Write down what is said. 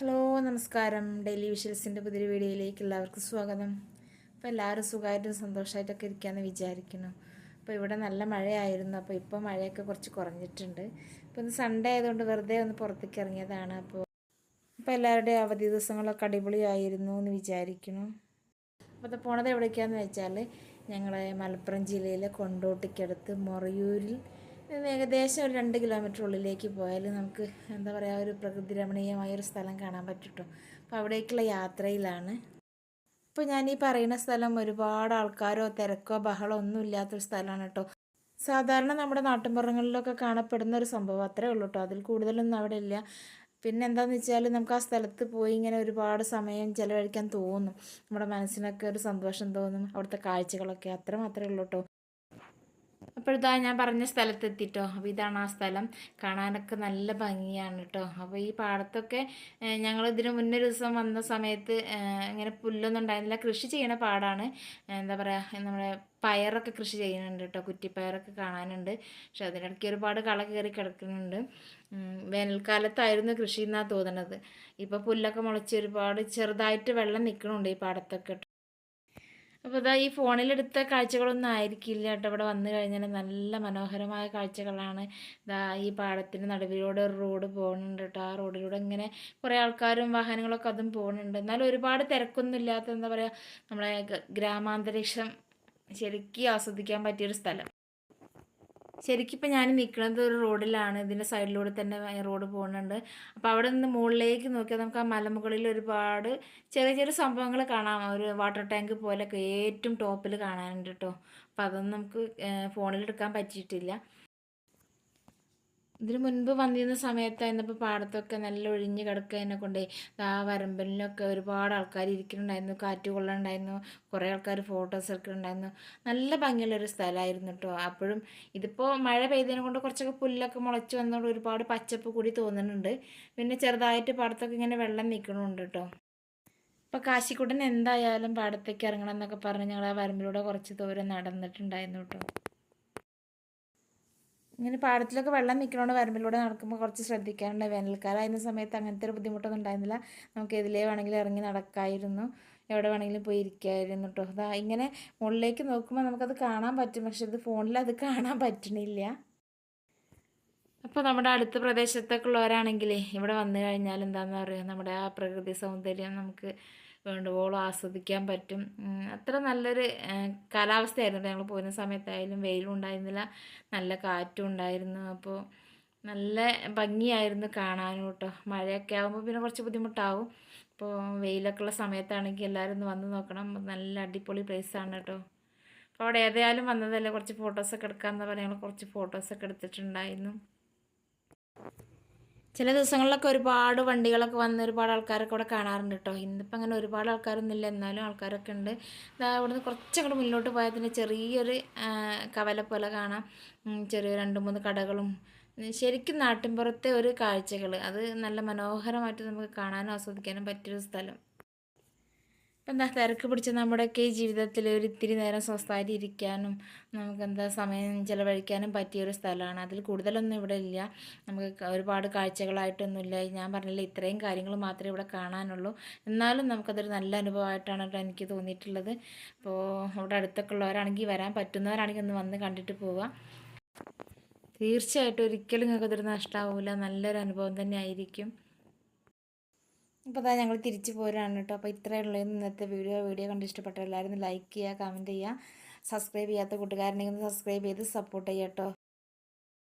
Hello നമസ്കാരം. Daily വിഷ്വൽസിൻ്റെ പുതിയൊരു വീഡിയോയിലേക്ക് എല്ലാവർക്കും സ്വാഗതം. അപ്പോൾ എല്ലാവരും സുഖമായിട്ടും സന്തോഷമായിട്ടൊക്കെ ഇരിക്കാമെന്ന് വിചാരിക്കുന്നു. അപ്പോൾ ഇവിടെ നല്ല മഴയായിരുന്നു. അപ്പോൾ ഇപ്പോൾ മഴയൊക്കെ കുറച്ച് കുറഞ്ഞിട്ടുണ്ട്. ഇപ്പോൾ ഇന്ന് സൺഡേ ആയതുകൊണ്ട് വെറുതെ ഒന്ന് പുറത്തേക്ക് ഇറങ്ങിയതാണ്. അപ്പോൾ എല്ലാവരുടെയും അവധി ദിവസങ്ങളൊക്കെ അടിപൊളിയായിരുന്നു എന്ന് വിചാരിക്കുന്നു. അപ്പോൾ അത് പോണത് എവിടേക്കാണെന്ന് വെച്ചാൽ ഞങ്ങളെ മലപ്പുറം ജില്ലയിലെ കൊണ്ടോട്ടിക്കടുത്ത് മൊറയൂരിൽ ഏകദേശം ഒരു 2 കിലോമീറ്റർ ഉള്ളിലേക്ക് പോയാൽ നമുക്ക് എന്താ പറയുക, ഒരു പ്രകൃതി രമണീയമായൊരു സ്ഥലം കാണാൻ പറ്റും. അപ്പോൾ അവിടേക്കുള്ള യാത്രയിലാണ്. ഇപ്പോൾ ഞാൻ ഈ പറയുന്ന സ്ഥലം ഒരുപാട് ആൾക്കാരോ തിരക്കോ ബഹളോ ഒന്നും ഇല്ലാത്തൊരു സ്ഥലമാണ് കേട്ടോ. സാധാരണ നമ്മുടെ നാട്ടിൻപുറങ്ങളിലൊക്കെ കാണപ്പെടുന്ന ഒരു സംഭവം അത്രേ ഉള്ളൂ കേട്ടോ. അതിൽ കൂടുതലൊന്നും അവിടെ ഇല്ല. പിന്നെ എന്താണെന്ന് വെച്ചാൽ നമുക്ക് ആ സ്ഥലത്ത് പോയി ഇങ്ങനെ ഒരുപാട് സമയം ചിലവഴിക്കാൻ തോന്നും. നമ്മുടെ മനസ്സിനൊക്കെ ഒരു സന്തോഷം തോന്നും. അവിടുത്തെ കാഴ്ചകളൊക്കെ അത്ര മാത്രമേ ഉള്ളൂ കേട്ടോ. അപ്പോഴിതാ ഞാൻ പറഞ്ഞ സ്ഥലത്തെത്തിട്ടോ. അപ്പോൾ ഇതാണ് ആ സ്ഥലം. കാണാനൊക്കെ നല്ല ഭംഗിയാണ് കേട്ടോ. അപ്പോൾ ഈ പാടത്തൊക്കെ ഞങ്ങൾ ഇതിന് മുന്നേ ഒരു ദിവസം വന്ന സമയത്ത് ഇങ്ങനെ പുല്ലൊന്നും ഉണ്ടായിരുന്നില്ല. കൃഷി ചെയ്യണ പാടാണ്. എന്താ പറയുക, നമ്മുടെ പയറൊക്കെ കൃഷി ചെയ്യുന്നുണ്ട് കേട്ടോ. കുറ്റിപ്പയറൊക്കെ കാണാനുണ്ട്. പക്ഷെ അതിനിടയ്ക്ക് ഒരുപാട് കള കയറി കിടക്കുന്നുണ്ട്. വേനൽക്കാലത്തായിരുന്നു കൃഷി എന്നാണ് തോന്നണത്. ഇപ്പോൾ പുല്ലൊക്കെ മുളച്ച് ഒരുപാട് ചെറുതായിട്ട് വെള്ളം നിൽക്കണുണ്ട് ഈ പാടത്തൊക്കെ. അപ്പോൾ ഇതാ ഈ ഫോണിലെടുത്ത കാഴ്ചകളൊന്നും ആയിരിക്കില്ല കേട്ടോ. ഇവിടെ വന്നു കഴിഞ്ഞാൽ നല്ല മനോഹരമായ കാഴ്ചകളാണ്. ഇതാ ഈ പാടത്തിന് നടുവിലൂടെ ഒരു റോഡ് പോകുന്നുണ്ട് കേട്ടോ. ആ റോഡിലൂടെ ഇങ്ങനെ കുറേ ആൾക്കാരും വാഹനങ്ങളൊക്കെ അതും പോകുന്നുണ്ട്. എന്നാലും ഒരുപാട് തിരക്കൊന്നും ഇല്ലാത്ത, എന്താ പറയുക, നമ്മളെ ഗ്രാമാന്തരീക്ഷം ശരിക്കും ആസ്വദിക്കാൻ പറ്റിയൊരു സ്ഥലം. ശരിക്കും ഇപ്പം ഞാൻ നിൽക്കുന്നത് ഒരു റോഡിലാണ്. ഇതിൻ്റെ സൈഡിലൂടെ തന്നെ റോഡ് പോകുന്നുണ്ട്. അപ്പോൾ അവിടെ നിന്ന് മുകളിലേക്ക് നോക്കിയാൽ നമുക്ക് ആ മലമുകളിൽ ഒരുപാട് ചെറിയ ചെറിയ സംഭവങ്ങൾ കാണാം. ഒരു വാട്ടർ ടാങ്ക് പോലെയൊക്കെ ഏറ്റവും ടോപ്പിൽ കാണാനുണ്ട് കേട്ടോ. അപ്പോൾ അതൊന്നും നമുക്ക് ഫോണിലെടുക്കാൻ പറ്റിയിട്ടില്ല. ഇതിന് മുൻപ് വന്നിരുന്ന സമയത്തായിരുന്നപ്പോൾ പാടത്തൊക്കെ നല്ല ഒഴിഞ്ഞ് കിടക്കുന്നതിനെ കൊണ്ടേ ആ വരമ്പലിലൊക്കെ ഒരുപാട് ആൾക്കാർ ഇരിക്കുന്നുണ്ടായിരുന്നു. കാറ്റ് കൊള്ളുന്നുണ്ടായിരുന്നു. കുറേ ആൾക്കാർ ഫോട്ടോസ് എടുക്കുന്നുണ്ടായിരുന്നു. നല്ല ഭംഗിയുള്ളൊരു സ്ഥലമായിരുന്നു കേട്ടോ. അപ്പോഴും ഇതിപ്പോൾ മഴ പെയ്തതിനെ കൊണ്ട് കുറച്ചൊക്കെ പുല്ലൊക്കെ മുളച്ച് വന്നുകൊണ്ട് ഒരുപാട് പച്ചപ്പ് കൂടി തോന്നുന്നുണ്ട്. പിന്നെ ചെറുതായിട്ട് പാടത്തൊക്കെ ഇങ്ങനെ വെള്ളം നിൽക്കണമുണ്ട് കേട്ടോ. ഇപ്പോൾ കാശിക്കുട്ടൻ എന്തായാലും പാടത്തേക്ക് ഇറങ്ങണം എന്നൊക്കെ പറഞ്ഞ് ഞങ്ങൾ ആ വരമ്പിലൂടെ കുറച്ച് ദൂരം നടന്നിട്ടുണ്ടായിരുന്നു കേട്ടോ. ഇങ്ങനെ പാടത്തിലൊക്കെ വെള്ളം നിൽക്കണോണ്ട് വരമ്പിലൂടെ നടക്കുമ്പോൾ കുറച്ച് ശ്രദ്ധിക്കാറുണ്ട്. വേനൽക്കാലമായിരുന്ന സമയത്ത് അങ്ങനത്തെ ഒരു ബുദ്ധിമുട്ടൊന്നും ഉണ്ടായിരുന്നില്ല. നമുക്ക് എതിലേ വേണമെങ്കിലും ഇറങ്ങി നടക്കായിരുന്നു. എവിടെ വേണമെങ്കിലും പോയി ഇരിക്കായിരുന്നു കേട്ടോ. അതാ ഇങ്ങനെ മുകളിലേക്ക് നോക്കുമ്പോൾ നമുക്കത് കാണാൻ പറ്റും. പക്ഷെ ഇത് ഫോണിൽ അത് കാണാൻ പറ്റണില്ല. അപ്പോൾ നമ്മുടെ അടുത്ത പ്രദേശത്തൊക്കെ ഉള്ളവരാണെങ്കിലേ ഇവിടെ വന്നു കഴിഞ്ഞാൽ എന്താണെന്ന് പറയുക, നമ്മുടെ ആ പ്രകൃതി സൗന്ദര്യം നമുക്ക് വേണ്ടുവോളം ആസ്വദിക്കാൻ പറ്റും. അത്ര നല്ലൊരു കാലാവസ്ഥയായിരുന്നു ഞങ്ങൾ പോരുന്ന സമയത്തായാലും. വെയിലും ഉണ്ടായിരുന്നില്ല, നല്ല കാറ്റും ഉണ്ടായിരുന്നു. അപ്പോൾ നല്ല ഭംഗിയായിരുന്നു കാണാനും കേട്ടോ. മഴയൊക്കെ ആകുമ്പോൾ പിന്നെ കുറച്ച് ബുദ്ധിമുട്ടാവും. അപ്പോൾ വെയിലൊക്കെ ഉള്ള സമയത്താണെങ്കിൽ എല്ലാവരും ഒന്ന് വന്ന് നോക്കണം. നല്ല അടിപൊളി പ്ലേസാണ് കേട്ടോ. അപ്പോൾ അവിടെ ഏതായാലും വന്നതല്ലേ, കുറച്ച് ഫോട്ടോസൊക്കെ എടുക്കാമെന്ന് പറഞ്ഞാൽ ഞങ്ങൾ കുറച്ച് ഫോട്ടോസൊക്കെ എടുത്തിട്ടുണ്ടായിരുന്നു. ചില ദിവസങ്ങളിലൊക്കെ ഒരുപാട് വണ്ടികളൊക്കെ വന്ന് ഒരുപാട് ആൾക്കാരൊക്കെ ഇവിടെ കാണാറുണ്ട് കേട്ടോ. ഇന്നിപ്പോൾ അങ്ങനെ ഒരുപാട് ആൾക്കാരൊന്നും ഇല്ല, എന്നാലും ആൾക്കാരൊക്കെ ഉണ്ട്. ഇവിടുന്ന് കുറച്ചങ്ങോട്ട് മുന്നോട്ട് പോയാൽ തന്നെ ചെറിയൊരു കവല പോലെ കാണാം. ചെറിയ 2-3 കടകളും. ശരിക്കും നാട്ടിൻപുറത്തെ ഒരു കാഴ്ചകൾ, അത് നല്ല മനോഹരമായിട്ട് നമുക്ക് കാണാനും ആസ്വദിക്കാനും പറ്റിയൊരു സ്ഥലം. എന്താ തിരക്ക് പിടിച്ച നമ്മുടെയൊക്കെ ഈ ജീവിതത്തിൽ ഒരു ഇത്തിരി നേരം സ്വസ്ഥമായിട്ട് ഇരിക്കാനും നമുക്കെന്താ സമയം ചിലവഴിക്കാനും പറ്റിയൊരു സ്ഥലമാണ്. അതിൽ കൂടുതലൊന്നും ഇവിടെ ഇല്ല. നമുക്ക് ഒരുപാട് കാഴ്ചകളായിട്ടൊന്നുമില്ല. ഞാൻ പറഞ്ഞില്ല, ഇത്രയും കാര്യങ്ങൾ മാത്രമേ ഇവിടെ കാണാനുള്ളൂ. എന്നാലും നമുക്കതൊരു നല്ല അനുഭവമായിട്ടാണ് കേട്ടോ എനിക്ക് തോന്നിയിട്ടുള്ളത്. അപ്പോൾ അവിടെ അടുത്തൊക്കെ ഉള്ളവരാണെങ്കിൽ, വരാൻ പറ്റുന്നവരാണെങ്കിൽ ഒന്ന് വന്ന് കണ്ടിട്ട് പോവുക. തീർച്ചയായിട്ടും ഒരിക്കലും നിങ്ങൾക്കതൊരു നഷ്ടമാവില്ല. നല്ലൊരു അനുഭവം തന്നെ ആയിരിക്കും. അപ്പോൾ അതാ ഞങ്ങൾ തിരിച്ചു പോരാണ് കേട്ടോ. അപ്പോൾ ഇത്രയേ ഉള്ളൂ ഇന്നത്തെ വീഡിയോ കണ്ട് ഇഷ്ടപ്പെട്ട എല്ലാവരും ലൈക്ക് ചെയ്യുക, കമൻറ്റ് ചെയ്യുക. സബ്സ്ക്രൈബ് ചെയ്യാത്ത കൂട്ടുകാരനെങ്കിൽ ഒന്ന് സബ്സ്ക്രൈബ് ചെയ്ത് സപ്പോർട്ട് ചെയ്യുക കേട്ടോ.